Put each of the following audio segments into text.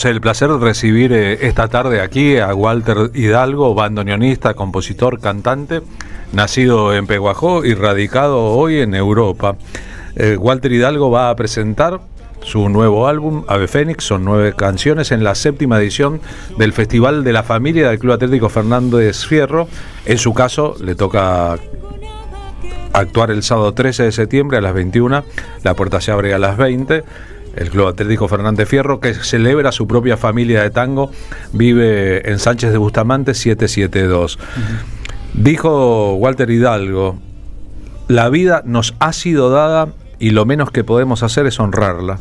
El placer de recibir esta tarde aquí a Walter Hidalgo, bandoneonista, compositor, cantante, nacido en Peguajó y radicado hoy en Europa. Walter Hidalgo va a presentar su nuevo álbum, Ave Fénix. Son 9 canciones en la 7ª edición del Festival de la Familia del Club Atlético Fernández Fierro. En su caso, le toca actuar el sábado 13 de septiembre a las 21. La puerta se abre a las 20. El Club Atlético Fernández Fierro, que celebra su propia familia de tango, vive en Sánchez de Bustamante 772. Dijo Walter Hidalgo: la vida nos ha sido dada y lo menos que podemos hacer es honrarla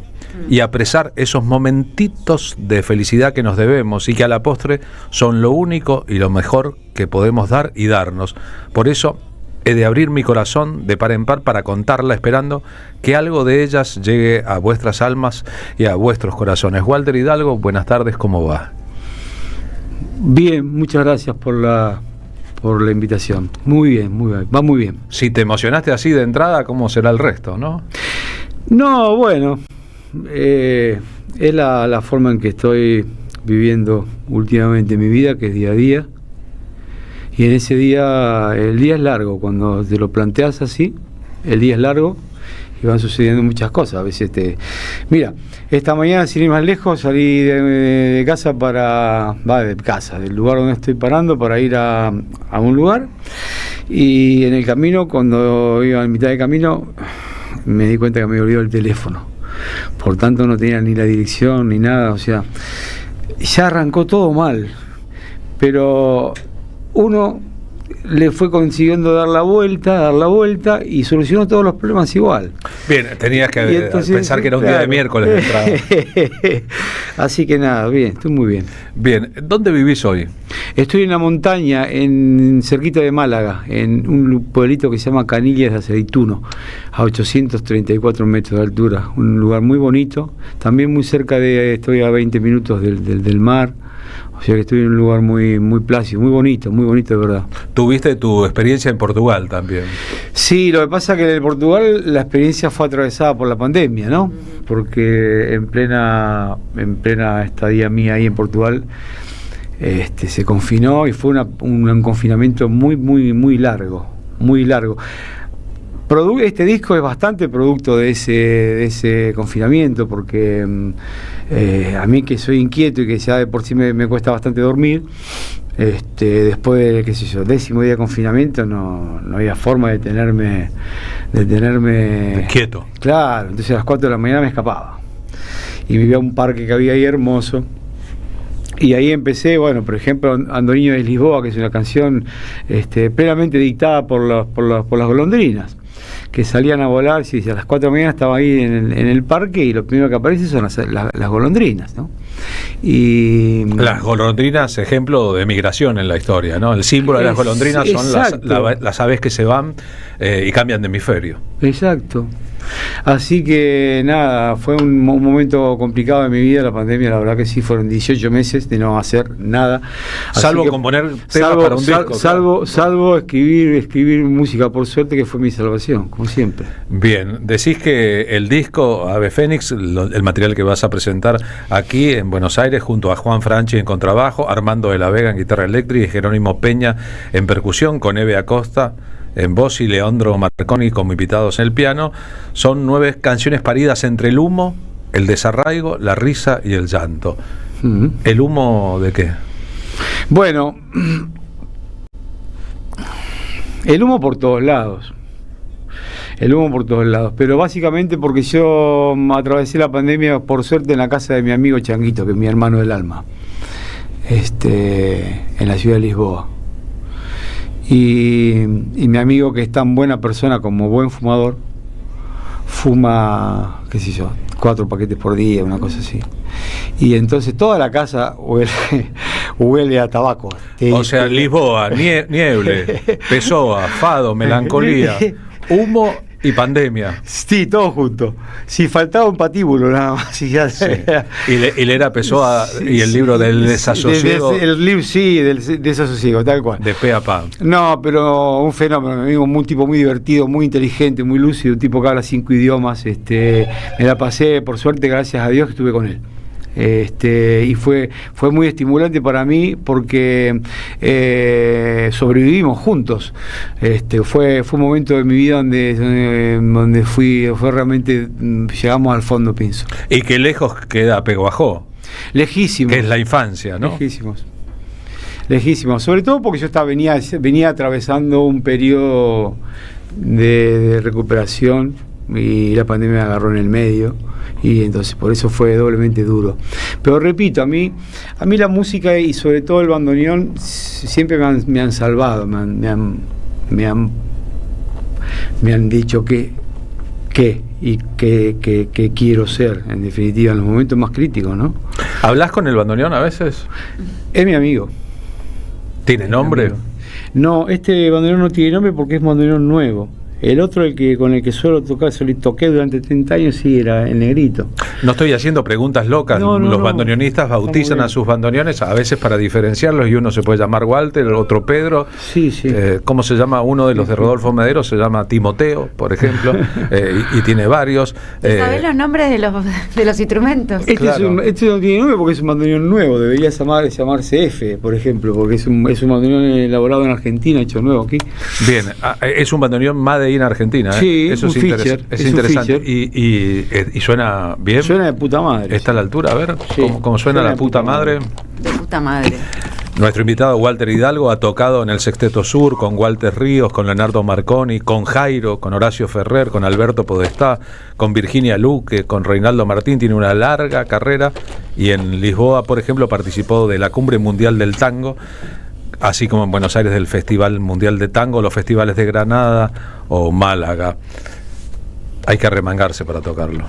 y apresar esos momentitos de felicidad que nos debemos y que a la postre son lo único y lo mejor que podemos dar y darnos. Por eso he de abrir mi corazón de par en par para contarla, esperando que algo de ellas llegue a vuestras almas y a vuestros corazones. Walter Hidalgo, buenas tardes, ¿cómo va? Bien, muchas gracias por la invitación. Muy bien, va muy bien. Si te emocionaste así de entrada, ¿cómo será el resto, no? No, bueno, es la forma en que estoy viviendo últimamente mi vida, que es día a día. Y en ese día, el día es largo, cuando te lo planteas así, el día es largo y van sucediendo muchas cosas. A veces Mira, esta mañana, sin ir más lejos, salí de casa del lugar donde estoy parando para ir a un lugar, y en el camino, cuando iba en mitad de camino, me di cuenta que me había olvidado el teléfono. Por tanto, no tenía ni la dirección ni nada, o sea, ya arrancó todo mal, pero uno le fue consiguiendo dar la vuelta y solucionó todos los problemas igual. Bien, tenías que entonces, pensar que era un día de miércoles de entrada. Así que nada, bien, estoy muy bien. Bien, ¿dónde vivís hoy? Estoy en la montaña, cerquita de Málaga, en un pueblito que se llama Canillas de Aceituno, a 834 metros de altura. Un lugar muy bonito, también muy cerca estoy a 20 minutos del mar. O sea que estoy en un lugar muy plácido, muy bonito de verdad. ¿Tuviste tu experiencia en Portugal también? Sí, lo que pasa es que en Portugal la experiencia fue atravesada por la pandemia, ¿no? Porque en plena estadía mía ahí en Portugal, se confinó y fue un confinamiento muy largo. Este disco es bastante producto de ese confinamiento, porque a mí, que soy inquieto y que ya de por sí me cuesta bastante dormir, después del 10º día de confinamiento no había forma de tenerme quieto. Claro, entonces a las 4 de la mañana me escapaba y me iba a un parque que había ahí hermoso. Y ahí empecé, bueno, por ejemplo, Andorinho de Lisboa, que es una canción plenamente dictada por las golondrinas, que salían a volar. Si a las 4 de la mañana estaba ahí en el parque, y lo primero que aparece son las golondrinas, ¿no? Y las golondrinas, ejemplo de migración en la historia, ¿no? El símbolo de las golondrinas son las aves que se van y cambian de hemisferio. Exacto. Así que nada, fue un momento complicado de mi vida, la pandemia. La verdad que sí, fueron 18 meses de no hacer nada. Salvo componer temas para un disco. Salvo escribir música, por suerte, que fue mi salvación, como siempre. Bien, decís que el disco Ave Fénix, el material que vas a presentar aquí en Buenos Aires, junto a Juan Franchi en contrabajo, Armando de la Vega en guitarra eléctrica y Jerónimo Peña en percusión, con Eve Acosta en voz y Leandro Marconi como invitados en el piano, son 9 canciones paridas entre el humo, el desarraigo, la risa y el llanto. ¿El humo de qué? Bueno, el humo por todos lados. Pero básicamente porque yo atravesé la pandemia, por suerte, en la casa de mi amigo Changuito, que es mi hermano del alma, en la ciudad de Lisboa. Y mi amigo, que es tan buena persona como buen fumador, fuma, 4 paquetes por día, una cosa así. Y entonces toda la casa huele a tabaco. O sea, Lisboa, Nieble, Pessoa, Fado, melancolía, humo y pandemia. Sí, todo junto. Si faltaba un patíbulo nada más. Y ya, sí. Y Lera Pessoa y el libro del desasosiego. El libro, sí, del desasosiego, tal cual. De pe a pa. No, pero un fenómeno, un tipo muy divertido, muy inteligente, muy lúcido, un tipo que habla 5 idiomas. Me la pasé, por suerte, gracias a Dios, que estuve con él. Y fue muy estimulante para mí porque sobrevivimos juntos. Fue un momento de mi vida donde fue realmente, llegamos al fondo, pienso. Y qué lejos queda Peguajó. Lejísimos. Que es la infancia, ¿no? Lejísimos. Sobre todo porque yo venía atravesando un periodo de recuperación y la pandemia me agarró en el medio, y entonces por eso fue doblemente duro. Pero repito, a mí la música y sobre todo el bandoneón siempre me han salvado, me han dicho qué quiero ser, en definitiva, en los momentos más críticos, ¿no? ¿Hablas con el bandoneón a veces? Es mi amigo. ¿Tiene nombre? No, este bandoneón no tiene nombre porque es bandoneón nuevo. El otro, con el que suelo tocar, toqué durante 30 años, sí, era el Negrito. No estoy haciendo preguntas locas. Los bandoneonistas bautizan a sus bandoneones, a veces para diferenciarlos, y uno se puede llamar Walter, el otro Pedro. Sí, sí. ¿Cómo se llama uno de los de Rodolfo Medero? Se llama Timoteo, por ejemplo, y tiene varios. ¿Sabés los nombres de los instrumentos? Este no tiene nombre porque es un bandoneón nuevo, debería llamarse F, por ejemplo, porque es un bandoneón elaborado en Argentina, hecho nuevo aquí. Bien, es un bandoneón Made in Argentina. Sí, eso es interesante. ¿Y suena bien? Suena de puta madre. ¿Está a la altura? A ver, sí. ¿Cómo suena la puta madre? De puta madre. Nuestro invitado Walter Hidalgo ha tocado en el Sexteto Sur con Walter Ríos, con Leonardo Marconi, con Jairo, con Horacio Ferrer, con Alberto Podestá, con Virginia Luque, con Reinaldo Martín. Tiene una larga carrera, y en Lisboa, por ejemplo, participó de la Cumbre Mundial del Tango, así como en Buenos Aires del Festival Mundial de Tango, los festivales de Granada o Málaga. Hay que arremangarse para tocarlo.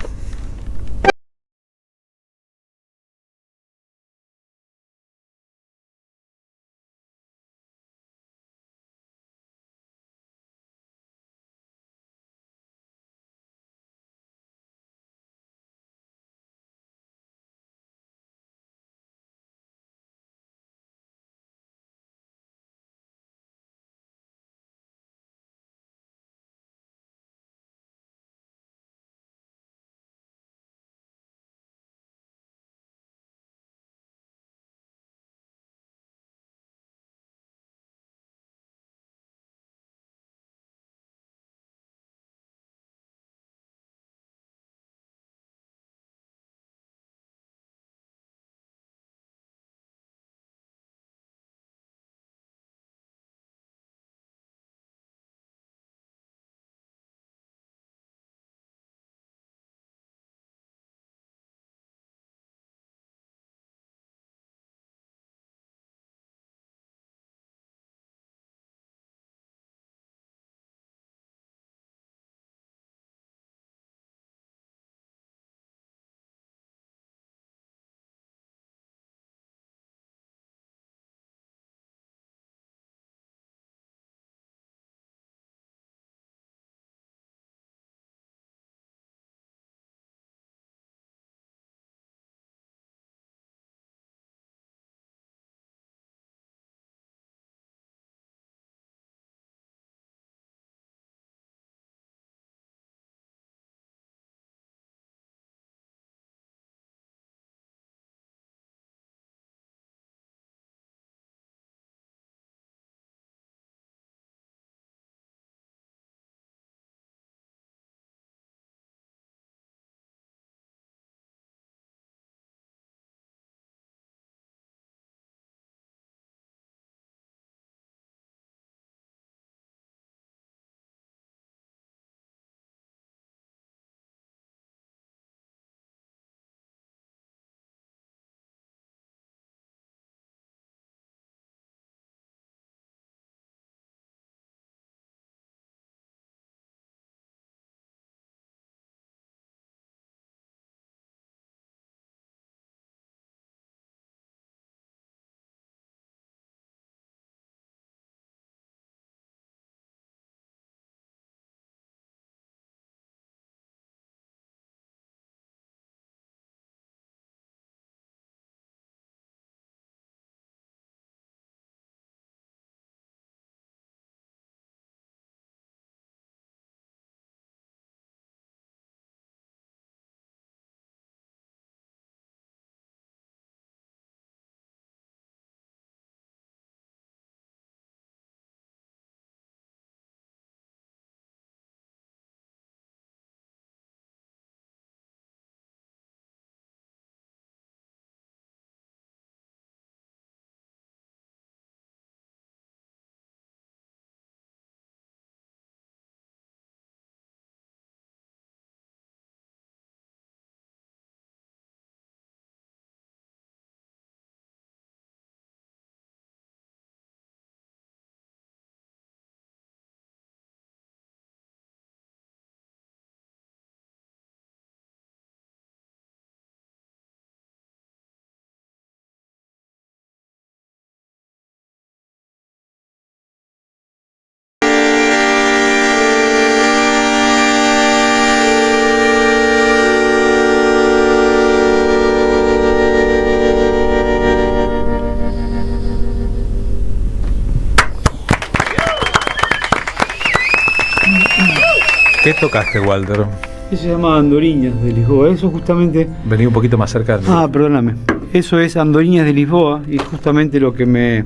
¿Qué tocaste, Walter? Eso se llama Andoriñas de Lisboa. Eso justamente... Vení un poquito más cerca. Perdóname. Eso es Andoriñas de Lisboa y justamente lo que me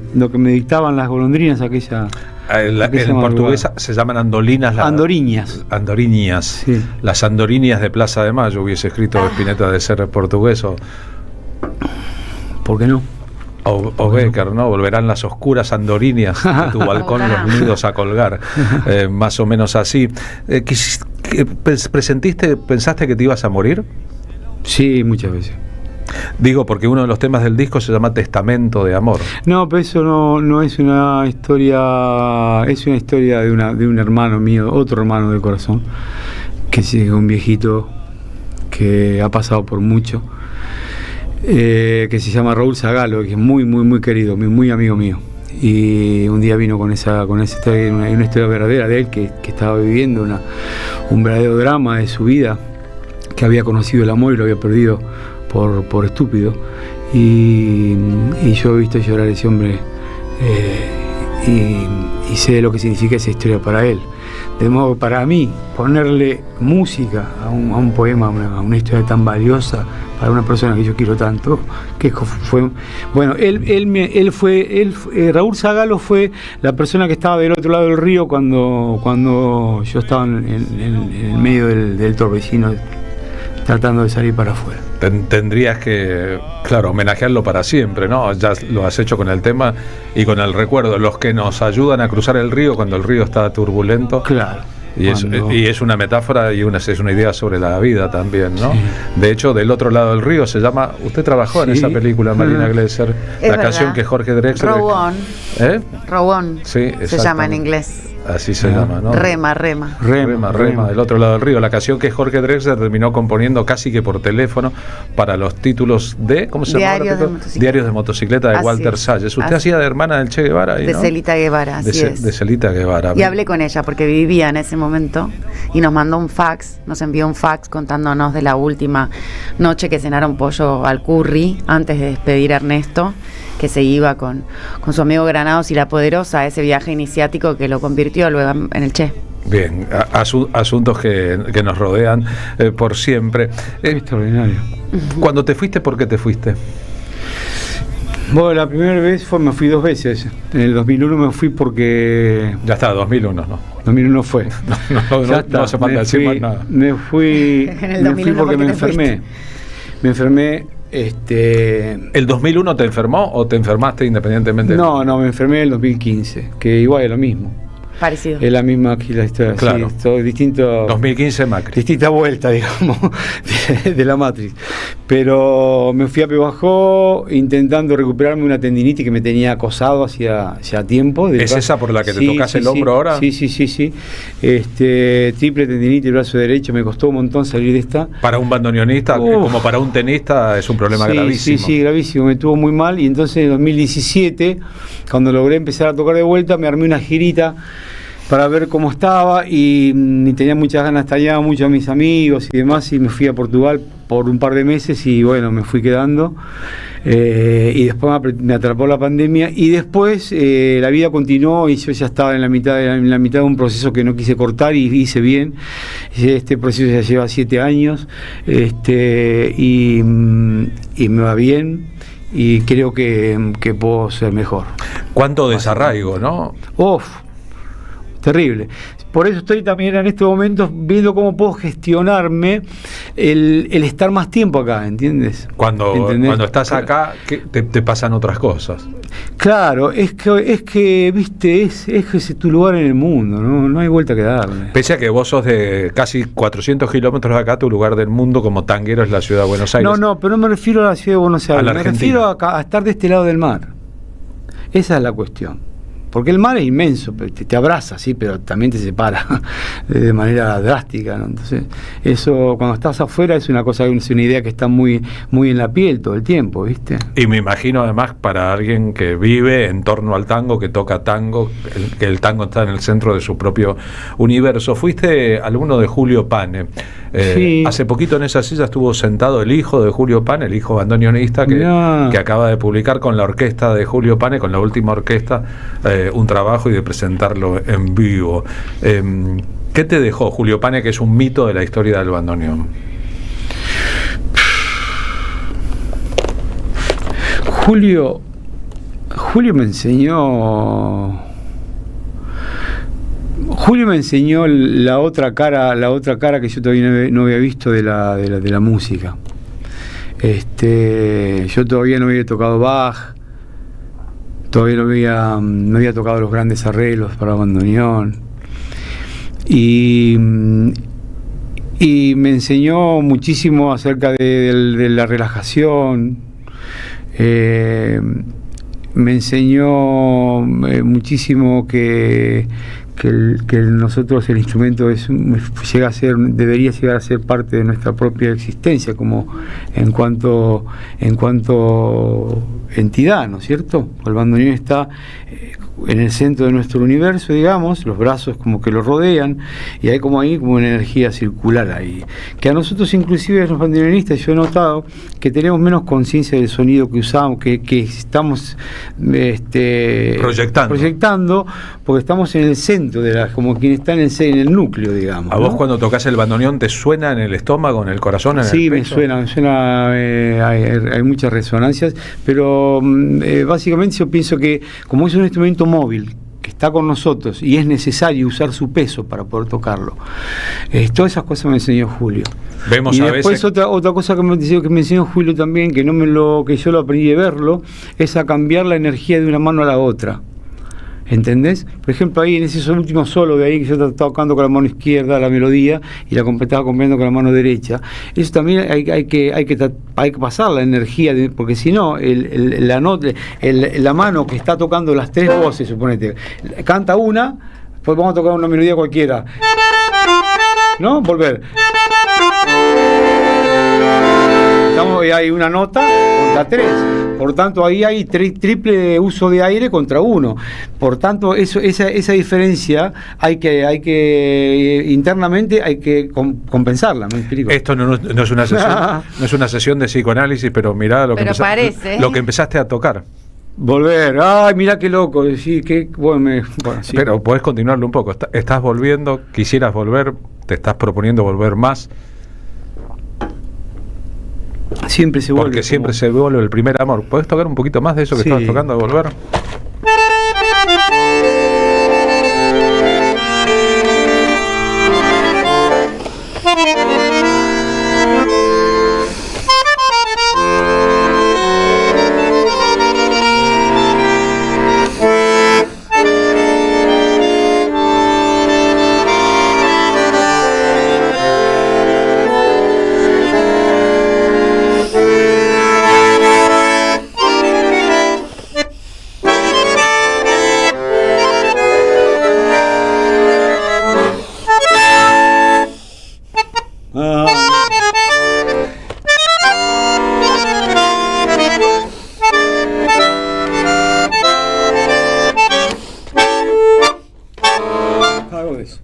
dictaban las golondrinas aquella... En portugués se llaman andolinas. Andoriñas. Andoriñas. Sí. Las andoriñas de Plaza de Mayo, hubiese escrito Spinetta de ser portugués o... ¿Por qué no? O Becker, ¿no? Volverán las oscuras andoriñas de tu balcón los nidos a colgar. Más o menos así. ¿Pensaste que te ibas a morir? Sí, muchas veces. Digo, porque uno de los temas del disco se llama Testamento de Amor. No, pero eso no es una historia, es una historia de un hermano mío, otro hermano del corazón, que es un viejito que ha pasado por mucho, que se llama Raúl Zagalo, que es muy, muy, muy querido, muy amigo mío. Y un día vino con esa historia, una historia verdadera de él, que estaba viviendo un verdadero drama de su vida, que había conocido el amor y lo había perdido por estúpido, y yo he visto llorar a ese hombre, y sé lo que significa esa historia para él. De modo que para mí ponerle música a un poema, a una historia tan valiosa para una persona que yo quiero tanto, que fue bueno, Raúl Zagalo fue la persona que estaba del otro lado del río cuando yo estaba en el medio del torbellino, tratando de salir para afuera. Tendrías que, claro, homenajearlo para siempre, ¿no? Ya lo has hecho con el tema y con el recuerdo, los que nos ayudan a cruzar el río cuando el río está turbulento. Claro. Y es una metáfora y es una idea sobre la vida también, ¿no? Sí. De hecho, Del otro lado del río se llama... Usted trabajó en esa película, Marina Glesser. La canción que Jorge Drexler... Row On. Row On. Sí, se llama en inglés. Así se llama, ¿no? Rema, Del otro lado del río. La canción que Jorge Drexler terminó componiendo casi que por teléfono para los títulos de... ¿Cómo se llama? Diarios de motocicleta de Walter Salles. Usted hacía de hermana del Che Guevara ahí, ¿no? De Celita Guevara, así es. De Celita Guevara. Y hablé con ella porque vivía en ese momento y nos mandó un fax, nos envió un fax contándonos de la última noche que cenaron pollo al curry antes de despedir a Ernesto, que se iba con su amigo Granados y La Poderosa a ese viaje iniciático que lo convirtió luego en el Che. Bien, asuntos que nos rodean por siempre. Extraordinario. Cuando te fuiste, ¿por qué te fuiste? Bueno, la primera vez me fui 2 veces. En el 2001 me fui porque... Ya está, 2001, ¿no? 2001 fue. No hace falta decir más nada. Me fui porque me enfermé. Me enfermé. ¿El 2001 te enfermó o te enfermaste independientemente? No, me enfermé en el 2015, que igual es lo mismo. Parecido. Es la misma aquí la historia. Claro. Sí, todo distinto. 2015 Macri. Distinta vuelta, digamos, de la Matrix. Pero me fui a Pehuajó intentando recuperarme una tendinitis que me tenía acosado hacía tiempo. ¿Es esa por la que te tocas el hombro ahora? Sí. Triple tendinitis del brazo derecho, me costó un montón salir de esta. Para un bandoneonista, como para un tenista, es un problema gravísimo. Sí, gravísimo. Me tuvo muy mal y entonces en 2017, cuando logré empezar a tocar de vuelta, me armé una girita para ver cómo estaba y tenía muchas ganas, extrañaba mucho a mis amigos y demás, y me fui a Portugal por un par de meses y bueno, me fui quedando, y después me atrapó la pandemia y después la vida continuó y yo ya estaba en la mitad de un proceso que no quise cortar y hice bien. Este proceso ya lleva 7 años, y me va bien y creo que puedo ser mejor. ¿Cuánto desarraigo, no? Terrible. Por eso estoy también en estos momentos viendo cómo puedo gestionarme el estar más tiempo acá, ¿entiendes? Cuando estás acá, te pasan otras cosas. Claro, es que viste, es es tu lugar en el mundo, no hay vuelta que darle. Pese a que vos sos de casi 400 kilómetros de acá, tu lugar del mundo como tanguero es la ciudad de Buenos Aires. No, pero no me refiero a la ciudad de Buenos Aires, me refiero a estar de este lado del mar. Esa es la cuestión. Porque el mar es inmenso, te abraza, sí, pero también te separa de manera drástica, ¿no? Entonces, eso cuando estás afuera es una cosa, es una idea que está muy, muy en la piel todo el tiempo, ¿viste? Y me imagino además para alguien que vive en torno al tango, que toca tango, que el tango está en el centro de su propio universo. Fuiste alumno de Julio Pane. Sí. Hace poquito en esa silla estuvo sentado el hijo de Julio Pane, el hijo bandoneonista que acaba de publicar con la orquesta de Julio Pane, con la última orquesta, un trabajo y de presentarlo en vivo. ¿Qué te dejó Julio Pane, que es un mito de la historia del bandoneón? Julio me enseñó la otra cara que yo todavía no había visto de la música. Yo todavía no había tocado Bach, todavía no había tocado los grandes arreglos para bandoneón, y me enseñó muchísimo acerca de la relajación. Me enseñó muchísimo que nosotros el instrumento debería llegar a ser parte de nuestra propia existencia, como en cuanto entidad, ¿no es cierto? El bandoneón está en el centro de nuestro universo, digamos, los brazos como que lo rodean, y hay como una energía circular ahí, que a nosotros inclusive los bandoneonistas yo he notado que tenemos menos conciencia del sonido que usamos, que estamos proyectando, porque estamos en el centro como quien está en el núcleo, digamos. ¿A vos cuando tocas el bandoneón te suena en el estómago, en el corazón, en el pecho? Sí, me suena, hay muchas resonancias, pero básicamente yo pienso que como es un instrumento móvil que está con nosotros y es necesario usar su peso para poder tocarlo, todas esas cosas me enseñó Julio. Vemos y a después veces otra cosa que me enseñó Julio también, que yo lo aprendí de verlo, es a cambiar la energía de una mano a la otra. ¿Entendés? Por ejemplo, ahí en ese último solo de ahí, que yo estaba tocando con la mano izquierda la melodía y la estaba completando con la mano derecha, eso también hay que pasar la energía, porque si no, la mano que está tocando las tres voces, suponete, canta una, pues vamos a tocar una melodía cualquiera, ¿no? Volver. Y hay una nota contra tres, por tanto ahí hay triple uso de aire contra uno, por tanto esa diferencia hay que internamente hay que compensarla, ¿me explico? Esto no es una sesión, no es una sesión de psicoanálisis, pero mirá lo que empezaste a tocar. Volver, ay, mirá qué loco, sí, sí. Pero podés continuarlo un poco, estás volviendo, quisieras volver, te estás proponiendo volver más. Siempre se vuelve. Porque siempre se vuelve el primer amor. ¿Podés tocar un poquito más de eso que estabas tocando, de volver?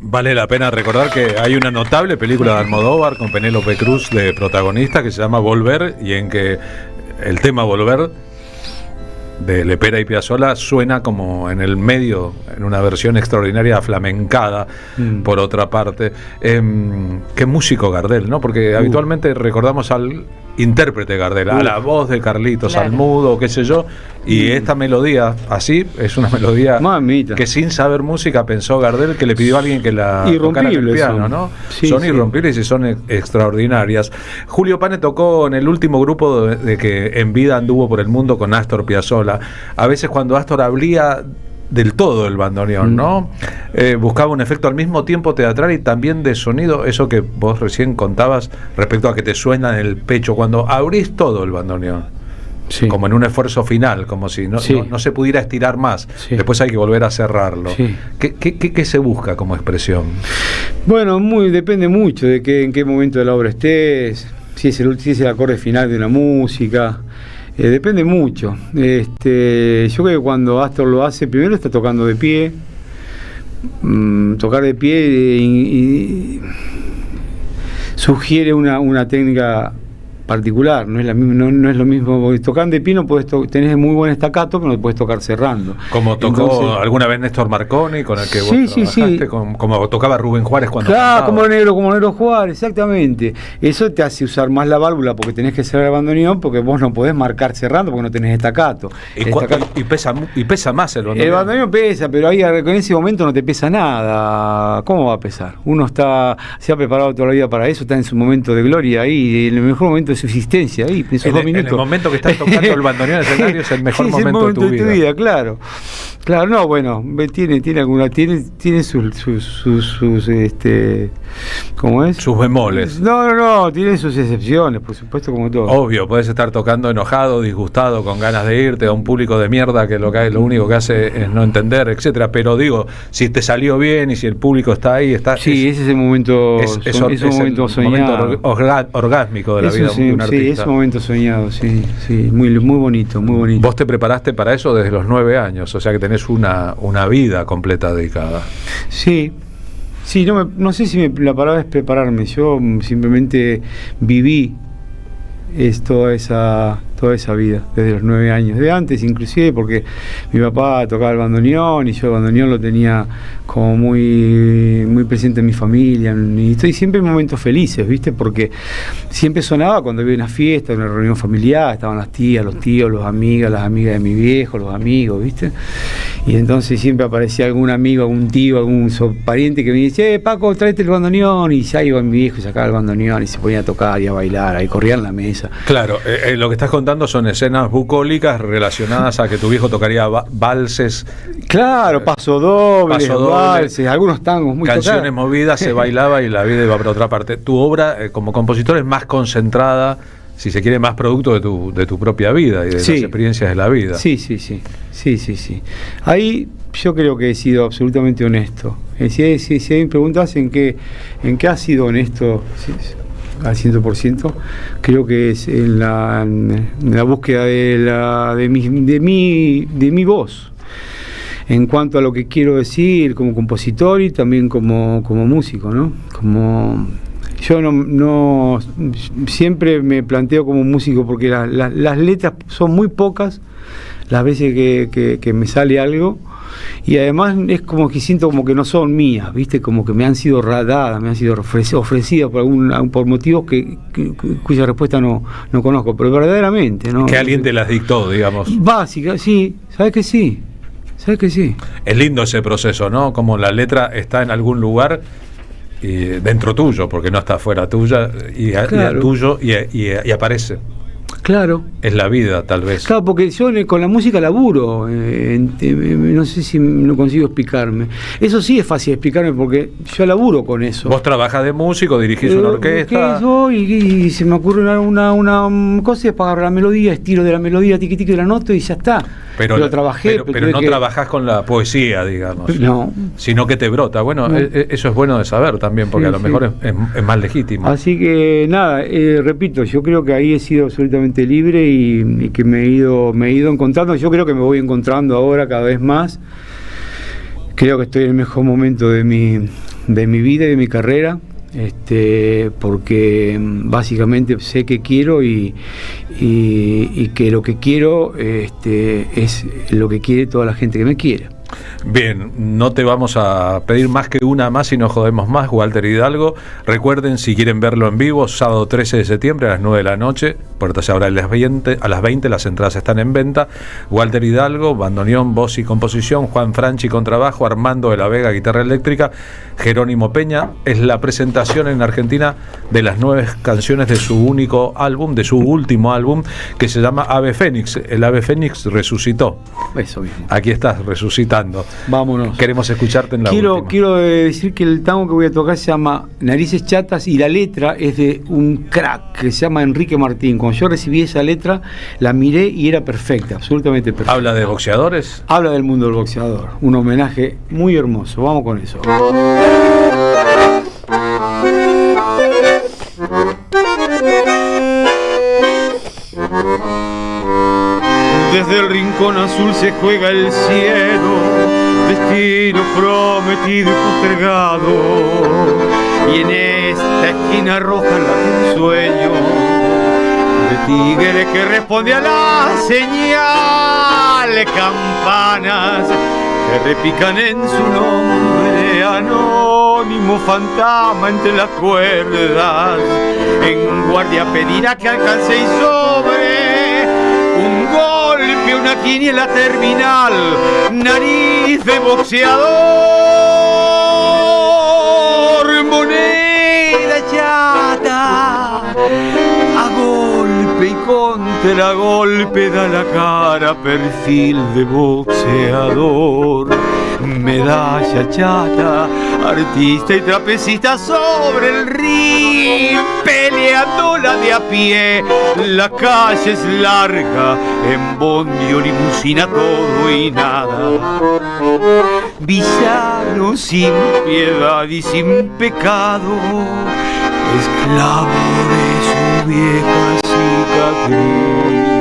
Vale la pena recordar que hay una notable película de Almodóvar con Penélope Cruz de protagonista que se llama Volver, y en que el tema Volver de Lepera y Piazzolla suena como en el medio, en una versión extraordinaria flamencada, por otra parte. Qué músico Gardel, ¿no? Porque habitualmente recordamos al intérprete Gardel, a la voz de Carlitos, al mudo, qué sé yo, y esta melodía, así, es una melodía que sin saber música pensó Gardel, que le pidió a alguien que la tocara en el piano, ¿no? Son irrompibles y son extraordinarias. Julio Pane tocó en el último grupo de que en vida anduvo por el mundo con Astor Piazzolla. A veces cuando Astor hablía del todo el bandoneón, ¿no? Buscaba un efecto al mismo tiempo teatral y también de sonido, eso que vos recién contabas respecto a que te suena en el pecho cuando abrís todo el bandoneón, como en un esfuerzo final, como si no se pudiera estirar más, después hay que volver a cerrarlo. ¿Qué se busca como expresión? Bueno, depende mucho de en qué momento de la obra estés, si es el acorde final de una música. Depende mucho. Yo creo que cuando Astor lo hace, primero está tocando de pie. Tocar de pie sugiere una técnica particular, no es lo mismo, porque tocando de piano tenés muy buen staccato, pero no puedes tocar cerrando. Como tocó alguna vez Néstor Marconi, con el que vos trabajaste, como tocaba Rubén Juárez cuando cantaba. Como Negro Juárez, exactamente. Eso te hace usar más la válvula porque tenés que cerrar el bandoneón, porque vos no podés marcar cerrando porque no tenés staccato. Y pesa más el bandoneón. El bandoneón pesa, pero ahí en ese momento no te pesa nada. ¿Cómo va a pesar? Uno se ha preparado toda la vida para eso, está en su momento de gloria ahí, en el mejor momento de su existencia ahí, en esos 2 minutos. En el momento que estás tocando el bandoneón en el escenario es el mejor momento de tu vida. Claro, no, bueno, tiene sus ¿cómo es? Sus bemoles. No, tiene sus excepciones, por supuesto, como todo. Obvio, puedes estar tocando enojado, disgustado, con ganas de irte a un público de mierda que lo único que hace es no entender, etcétera. Pero digo, si te salió bien y si el público está ahí, sí, ese es el momento, es un momento soñado, momento orgásmico de la vida de un artista. Sí, es un momento soñado, sí, muy bonito, muy bonito. Vos te preparaste para eso desde los 9 años, o sea que tenés una vida completa dedicada. Sí, no sé si la palabra es prepararme, yo simplemente viví toda esa vida, desde los 9 años, de antes inclusive, porque mi papá tocaba el bandoneón y yo el bandoneón lo tenía como muy, muy presente en mi familia, y estoy siempre en momentos felices, ¿viste? Porque siempre sonaba cuando había una fiesta, una reunión familiar, estaban las tías, los tíos, las amigas de mi viejo, los amigos, ¿viste? Y entonces siempre aparecía algún amigo, algún tío, algún pariente que me decía, Paco, tráete el bandoneón, y ya iba mi viejo y sacaba el bandoneón y se ponía a tocar y a bailar, ahí corría en la mesa. Claro, lo que estás contando son escenas bucólicas relacionadas a que tu viejo tocaría valses. Claro, paso doble, valses, algunos tangos muy canciones tocadas. Movidas, se bailaba y la vida iba para otra parte. Tu obra como compositor es más concentrada, si se quiere, más producto de tu propia vida y de las experiencias de la vida. Sí. Ahí yo creo que he sido absolutamente honesto. Si me preguntas en qué has sido honesto al 100%, creo que es en la búsqueda de mi voz, en cuanto a lo que quiero decir como compositor y también como músico, ¿no? Yo no siempre me planteo como músico porque las letras son muy pocas las veces que me sale algo, y además es como que siento como que no son mías, ¿viste? Como que me han sido dadas, me han sido ofrecidas por motivos cuya respuesta no conozco, pero verdaderamente, ¿no? Que alguien te las dictó, digamos. Básica, sí, ¿sabes que sí? Es lindo ese proceso, ¿no? Como la letra está en algún lugar dentro tuyo, porque no está fuera tuya, y tuyo y aparece. Claro. Es la vida, tal vez. Claro, porque yo con la música laburo, no sé si no consigo explicarme. Eso sí es fácil explicarme porque yo laburo con eso. Vos trabajás de músico, dirigís una orquesta. Y se me ocurre una cosa, es para agarrar la melodía, estiro de la melodía, tiqui de la nota y ya está. Pero trabajé. Pero no trabajás con la poesía, digamos. No. Sino que te brota. Bueno, no. Eso es bueno de saber también, porque a lo mejor es más legítimo. Así que nada, repito, yo creo que ahí he sido absolutamente libre y que me he ido encontrando. Yo creo que me voy encontrando ahora cada vez más. Creo que estoy en el mejor momento de mi vida y de mi carrera, porque básicamente sé que quiero y que lo que quiero es lo que quiere toda la gente que me quiere. Bien, no te vamos a pedir más que una más y no jodemos más, Walter Hidalgo. Recuerden, si quieren verlo en vivo, sábado 13 de septiembre a las 9 de la noche, puertas se abren a las 20, las entradas están en venta. Walter Hidalgo, bandoneón, voz y composición, Juan Franchi, contrabajo, Armando de la Vega, guitarra eléctrica, Jerónimo Peña. Es la presentación en Argentina de las 9 canciones de su único álbum, de su último álbum, que se llama Ave Fénix. El Ave Fénix resucitó. Eso mismo. Aquí estás, resucitando. Vámonos. Queremos escucharte en la última. Quiero decir que el tango que voy a tocar se llama Narices Chatas y la letra es de un crack que se llama Enrique Martín. Cuando yo recibí esa letra, la miré y era perfecta, absolutamente perfecta. ¿Habla de boxeadores? Habla del mundo del boxeador. Un homenaje muy hermoso. Vamos con eso. Desde el rincón azul se juega el cielo, destino prometido y postergado, y en esta esquina roja late un sueño, tigre que responde a la señal, campanas que repican en su nombre, anónimo fantasma entre las cuerdas, en guardia pedirá que alcance y sobre un golpe, una quiniela terminal, nariz de boxeador, moneda chata, a golpe y contragolpe da la cara, perfil de boxeador, medalla chata, artista y trapecista sobre el ring, peleándola de a pie, la calle es larga, en bondi o limusina todo y nada, villano sin piedad y sin pecado, esclavo de su vieja cicatriz.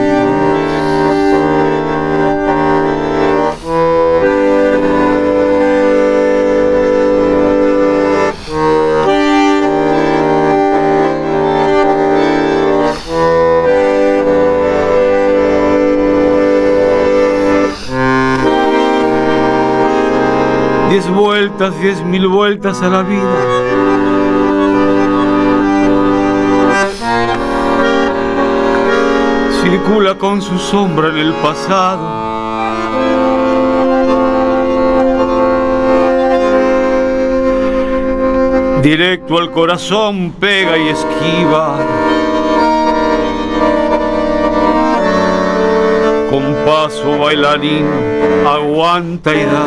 10 vueltas, 10.000 vueltas a la vida. Circula con su sombra en el pasado. Directo al corazón pega y esquiva. Con paso bailarín aguanta y da.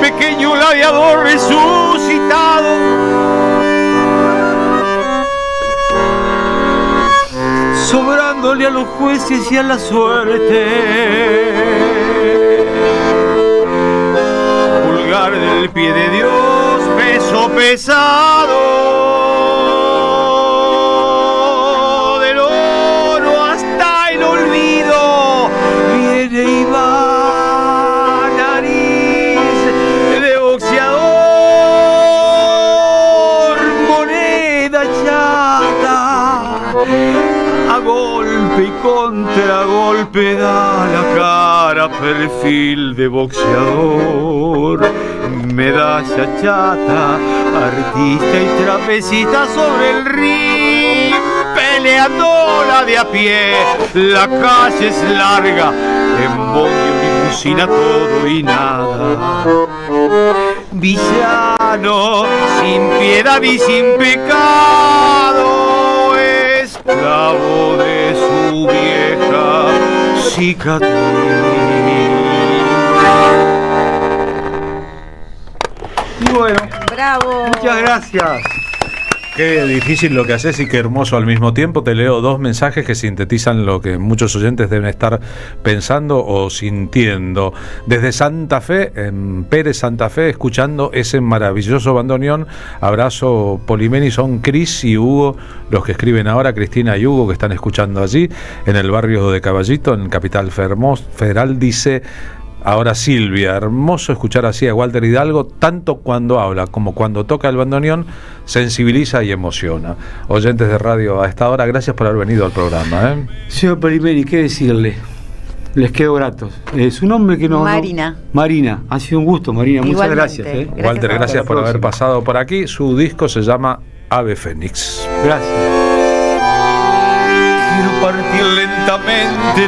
Pequeño gladiador resucitado, sobrándole a los jueces y a la suerte. Pulgar del pie de Dios, peso pesado, del oro hasta el olvido, viene y va, nariz de boxeador, moneda chata, a golpe y contragolpe da la cara, perfil de boxeador, medalla chata, artista y trapecista sobre el ring, peleándola de a pie, la calle es larga, en bondi o limusina todo y nada. Villano sin piedad y sin pecado, esclavo de su vieja cicatriz. Bueno, bravo. Muchas gracias. Qué difícil lo que haces y qué hermoso al mismo tiempo. Te leo 2 mensajes que sintetizan lo que muchos oyentes deben estar pensando o sintiendo. Desde Santa Fe, en Pérez, Santa Fe, escuchando ese maravilloso bandoneón. Abrazo, Polimeni, son Cris y Hugo los que escriben ahora, Cristina y Hugo, que están escuchando allí, en el barrio de Caballito, en Capital Federal. Dice... Ahora Silvia, hermoso escuchar así a Walter Hidalgo, tanto cuando habla como cuando toca el bandoneón, sensibiliza y emociona. Oyentes de radio a esta hora, gracias por haber venido al programa. Señor Polimeni, ¿qué decirle? Les quedo gratos. Su nombre que no... Marina. Marina, ha sido un gusto, Marina. Muchas gracias. Gracias. Walter, gracias por haber pasado por aquí. Su disco se llama Ave Fénix. Gracias. Quiero partir lentamente.